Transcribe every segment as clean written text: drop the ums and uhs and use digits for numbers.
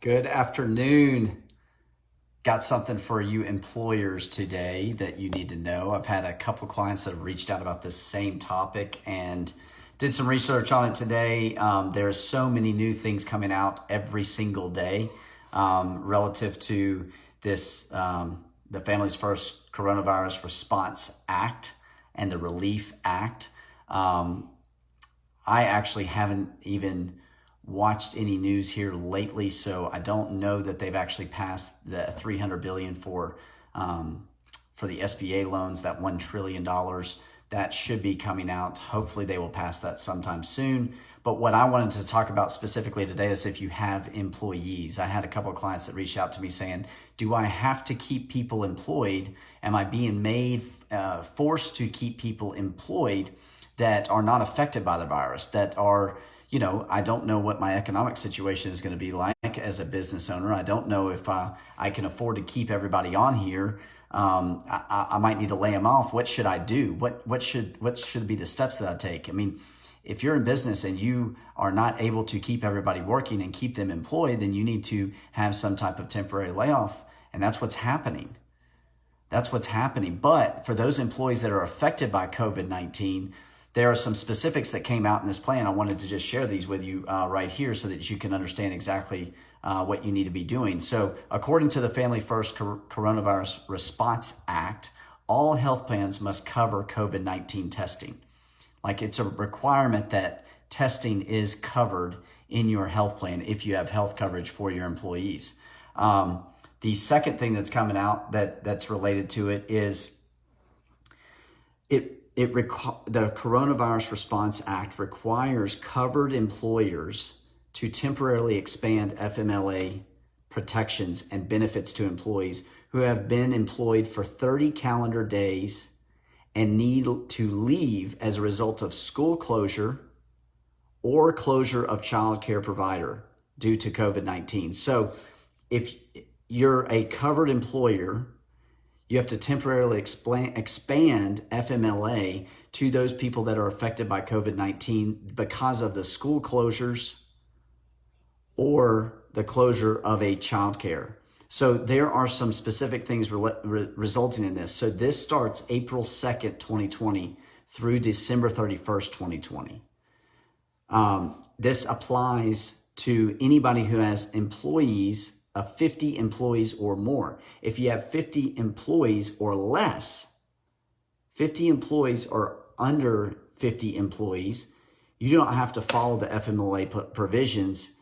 Good afternoon. Got something for you employers today that you need to know. I've had a couple clients that have reached out about this same topic and did some research on it today. There's so many new things coming out every single day relative to this, the Families First Coronavirus Response Act and the Relief Act. I actually haven't even watched any news here lately, so I don't know that they've actually passed the $300 billion for the SBA loans, that $1 trillion that should be coming out. Hopefully they will pass that sometime soon. But what I wanted to talk about specifically today is if you have employees. I had a couple of clients that reached out to me saying, do I have to keep people employed? Am I being forced to keep people employed that are not affected by the virus, that are, I don't know what my economic situation is going to be like as a business owner. I don't know if I can afford to keep everybody on here. I might need to lay them off. What should I do? What should be the steps that I take? I mean, if you're in business and you are not able to keep everybody working and keep them employed, then you need to have some type of temporary layoff. And that's what's happening. That's what's happening. But for those employees that are affected by COVID-19, there are some specifics that came out in this plan. I wanted to just share these with you right here so that you can understand exactly what you need to be doing. So according to the Family First Coronavirus Response Act, all health plans must cover COVID-19 testing. Like, it's a requirement that testing is covered in your health plan if you have health coverage for your employees. The second thing that's coming out that's related to it is the Coronavirus Response Act requires covered employers to temporarily expand FMLA protections and benefits to employees who have been employed for 30 calendar days and need to leave as a result of school closure or closure of child care provider due to COVID-19. So if you're a covered employer, you have to temporarily expand FMLA to those people that are affected by COVID-19 because of the school closures or the closure of a child care. So there are some specific things resulting in this. So this starts April 2nd, 2020 through December 31st, 2020. This applies to anybody who has employees of 50 employees or more. If you have 50 employees or less, 50 employees or under 50 employees, you don't have to follow the FMLA provisions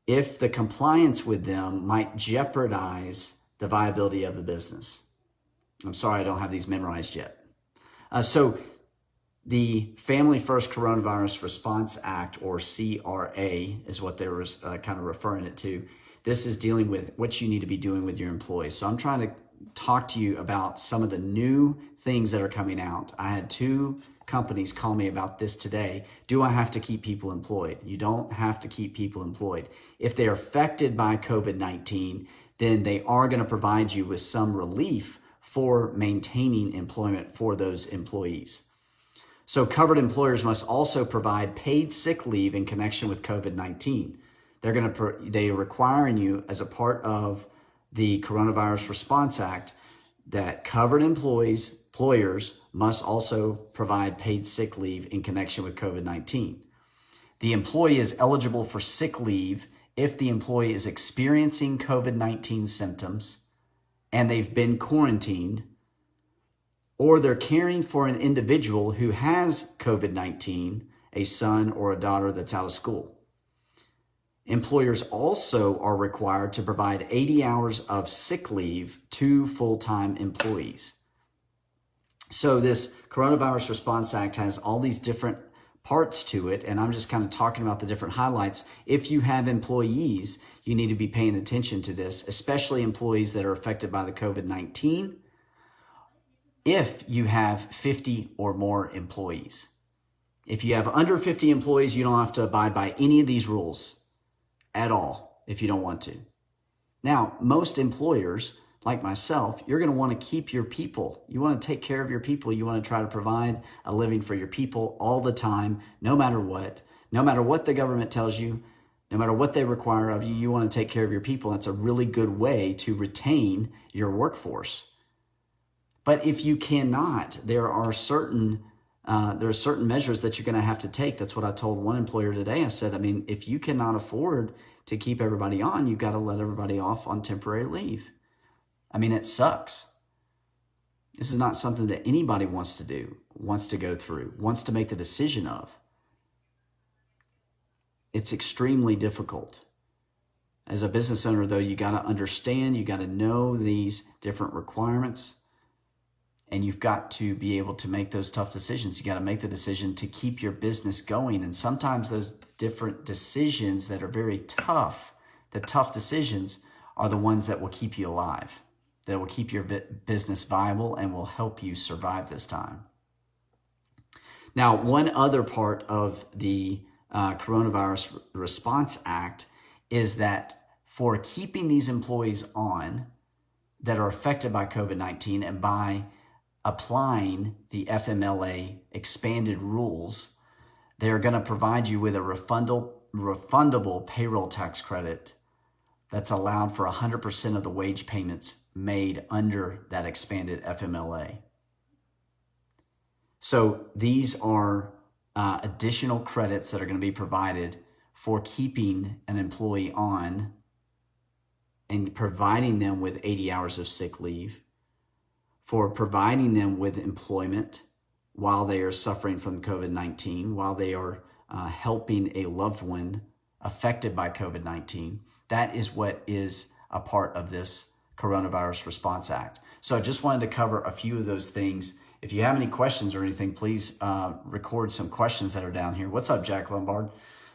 if the compliance with them might jeopardize the viability of the business. I'm sorry, I don't have these memorized yet. So the Family First Coronavirus Response Act, or CRA, is what they were kind of referring it to. This is dealing with what you need to be doing with your employees. So I'm trying to talk to you about some of the new things that are coming out. I had two companies call me about this today. Do I have to keep people employed? You don't have to keep people employed. If they're affected by COVID-19, then they are going to provide you with some relief for maintaining employment for those employees. So covered employers must also provide paid sick leave in connection with COVID-19. They're requiring you as a part of the Coronavirus Response Act that covered employers must also provide paid sick leave in connection with COVID-19. The employee is eligible for sick leave if the employee is experiencing COVID-19 symptoms and they've been quarantined, or they're caring for an individual who has COVID-19, a son or a daughter that's out of school. Employers also are required to provide 80 hours of sick leave to full-time employees. So this Coronavirus Response Act has all these different parts to it, and I'm just kind of talking about the different highlights. If you have employees, you need to be paying attention to this, especially employees that are affected by the COVID-19. If you have 50 or more employees. If you have under 50 employees, you don't have to abide by any of these rules at all if you don't want to. Now, most employers, like myself, you're going to want to keep your people. You want to take care of your people. You want to try to provide a living for your people all the time, no matter what the government tells you, No matter what they require of you, you want to take care of your people. That's a really good way to retain your workforce. But if you cannot, there are certain measures that you're going to have to take. That's what I told one employer today. I said, I mean, if you cannot afford to keep everybody on, you've got to let everybody off on temporary leave. I mean, it sucks. This is not something that anybody wants to do, wants to go through, wants to make the decision of. It's extremely difficult. As a business owner, though, you got to understand, you got to know these different requirements, and you've got to be able to make those tough decisions. You got to make the decision to keep your business going. And sometimes those different decisions that are very tough, the tough decisions, are the ones that will keep you alive, that will keep your business viable and will help you survive this time. Now, one other part of the Coronavirus Response Act is that for keeping these employees on that are affected by COVID-19 and by applying the FMLA expanded rules, they are going to provide you with a refundable payroll tax credit that's allowed for 100% of the wage payments made under that expanded FMLA. So these are additional credits that are going to be provided for keeping an employee on and providing them with 80 hours of sick leave, for providing them with employment while they are suffering from COVID-19, while they are helping a loved one affected by COVID-19. That is what is a part of this Coronavirus Response Act. So I just wanted to cover a few of those things. If you have any questions or anything, please record some questions that are down here. What's up, Jack Lombard?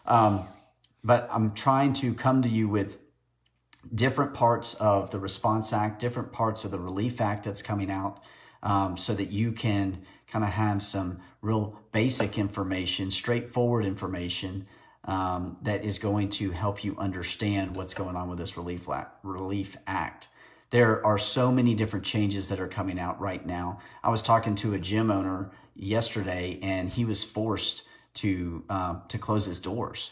But I'm trying to come to you with different parts of the Response Act, different parts of the Relief Act that's coming out, so that you can kind of have some real basic information, straightforward information that is going to help you understand what's going on with this Relief Act. There are so many different changes that are coming out right now. I was talking to a gym owner yesterday, and he was forced to close his doors.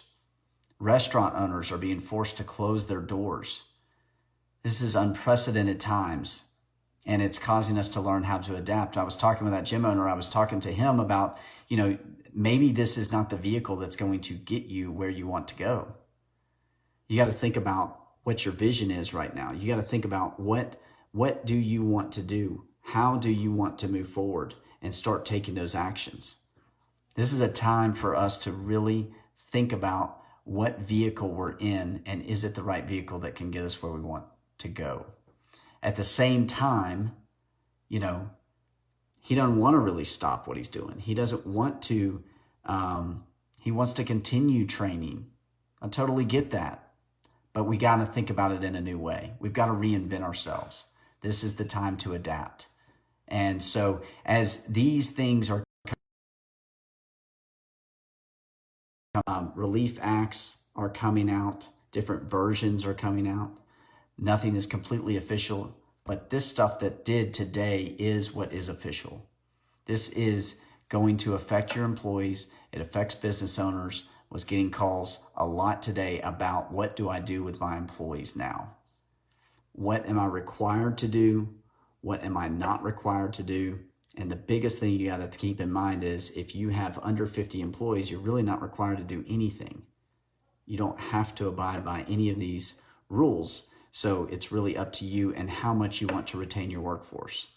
Restaurant owners are being forced to close their doors. This is unprecedented times, and it's causing us to learn how to adapt. I was talking with that gym owner. I was talking to him about, maybe this is not the vehicle that's going to get you where you want to go. You got to think about what your vision is right now. You got to think about what do you want to do? How do you want to move forward and start taking those actions? This is a time for us to really think about what vehicle we're in, and is it the right vehicle that can get us where we want to go? At the same time, he doesn't want to really stop what he's doing. He doesn't want to, he wants to continue training. I totally get that. But we got to think about it in a new way. We've got to reinvent ourselves. This is the time to adapt. And so as these things are relief acts are coming out, different versions are coming out. Nothing is completely official, but this stuff that did today is what is official. This is going to affect your employees. It affects business owners. Was getting calls a lot today about, what do I do with my employees now? What am I required to do? What am I not required to do? And the biggest thing you got to keep in mind is, if you have under 50 employees, you're really not required to do anything. You don't have to abide by any of these rules. So it's really up to you and how much you want to retain your workforce.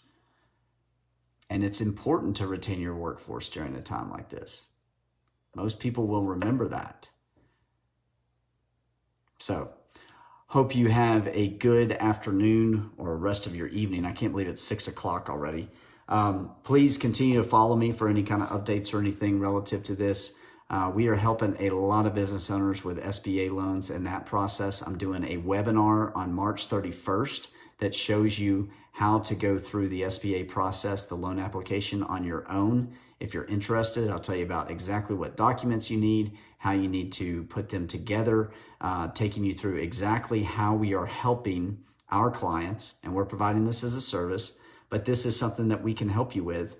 And it's important to retain your workforce during a time like this. Most people will remember that. So, hope you have a good afternoon or rest of your evening. I can't believe it's 6 o'clock already. Please continue to follow me for any kind of updates or anything relative to this. We are helping a lot of business owners with SBA loans in that process. I'm doing a webinar on March 31st that shows you how to go through the SBA process, the loan application, on your own. If you're interested, I'll tell you about exactly what documents you need, how you need to put them together, taking you through exactly how we are helping our clients, and we're providing this as a service, but this is something that we can help you with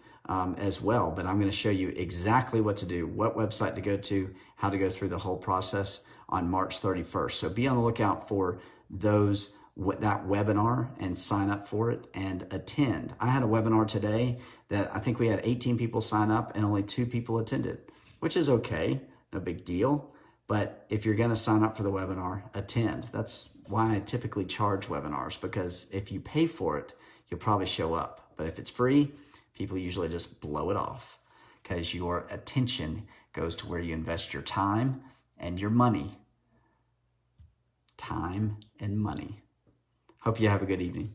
as well. But I'm going to show you exactly what to do, what website to go to, how to go through the whole process on March 31st. So be on the lookout for that webinar and sign up for it and attend. I had a webinar today that I think we had 18 people sign up and only 2 people attended, which is okay, no big deal. But if you're going to sign up for the webinar, attend. That's why I typically charge webinars, because if you pay for it, you'll probably show up. But if it's free, people usually just blow it off, because your attention goes to where you invest your time and your money. Time and money. Hope you have a good evening.